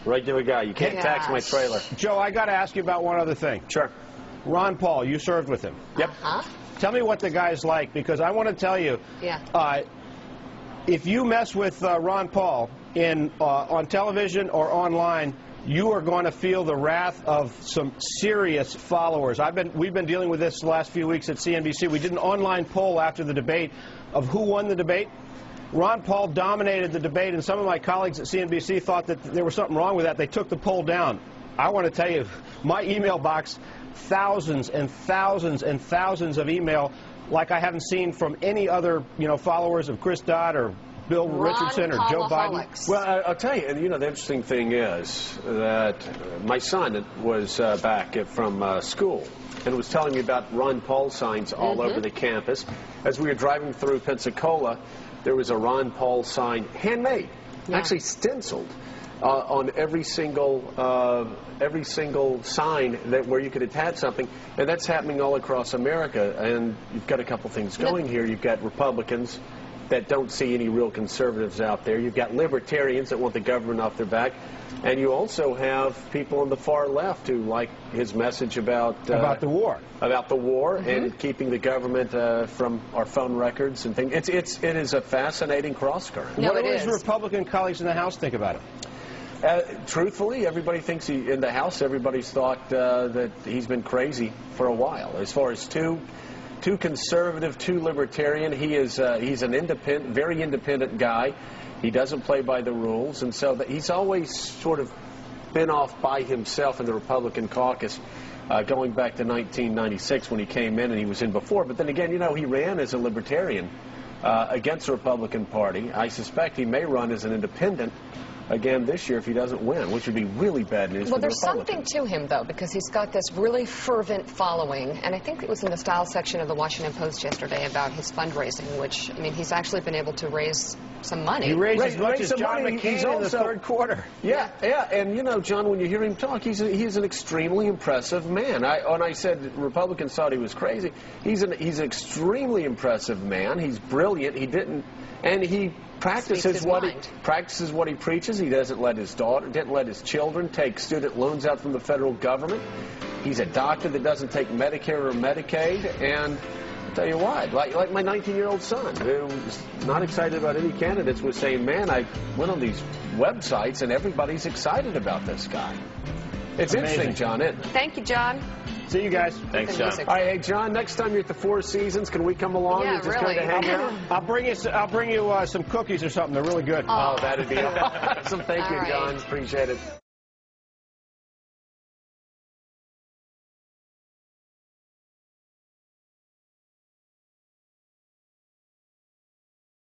Regular guy. You can't tax my trailer. Joe, I got to ask you about one other thing. Sure. Ron Paul, you served with him. Yep. Tell me what the guy's like, because I want to tell you, if you mess with Ron Paul on television or online, you are going to feel the wrath of some serious followers. We've been dealing with this the last few weeks at CNBC. We did an online poll after the debate of who won the debate. Ron Paul dominated the debate, and some of my colleagues at CNBC thought that there was something wrong with that. They took the poll down. I want to tell you, my email box, thousands and thousands and thousands of email like I haven't seen from any other, followers of Chris Dodd or Bill Richardson or Joe Biden. Well, I'll tell you, the interesting thing is that my son was back from school and was telling me about Ron Paul signs all over the campus. As we were driving through Pensacola, there was a Ron Paul sign, handmade, actually stenciled, on every single sign where you could attach something, and that's happening all across America. And you've got a couple things going here. You've got Republicans that don't see any real conservatives out there. You've got libertarians that want the government off their back. And you also have people on the far left who like his message about the war. About the war and keeping the government from our phone records and things. It is a fascinating cross-current. What do his Republican colleagues in the House think about it? Truthfully, everybody thinks in the House, everybody's thought that he's been crazy for a while. As far as too conservative, too libertarian, he's an independent, very independent guy. He doesn't play by the rules, and so he's always sort of been off by himself in the Republican caucus, going back to 1996 when he came in, and he was in before. But then again, he ran as a libertarian against the Republican Party. I suspect he may run as an independent again this year if he doesn't win, which would be really bad news for the Republicans. Well, there's something to him, though, because he's got this really fervent following, and I think it was in the style section of the Washington Post yesterday about his fundraising, which, he's actually been able to raise some money. He raised as much as John McCain in the third quarter. Yeah, and John, when you hear him talk, he's an extremely impressive man. When I said Republicans thought he was crazy, he's an extremely impressive man. He's brilliant. He practices what he preaches. He didn't let his children take student loans out from the federal government. He's a doctor that doesn't take Medicare or Medicaid. And I'll tell you what, like my 19-year-old son, who's not excited about any candidates, was saying, man, I went on these websites and everybody's excited about this guy. It's interesting, John, isn't it? Thank you, John. See you guys. Thanks, John. All right, hey, John, next time you're at the Four Seasons, can we come along and just kind of hang out? I'll bring you some cookies or something. They're really good. Oh, that'd be awesome. Thank you, John. Appreciate it.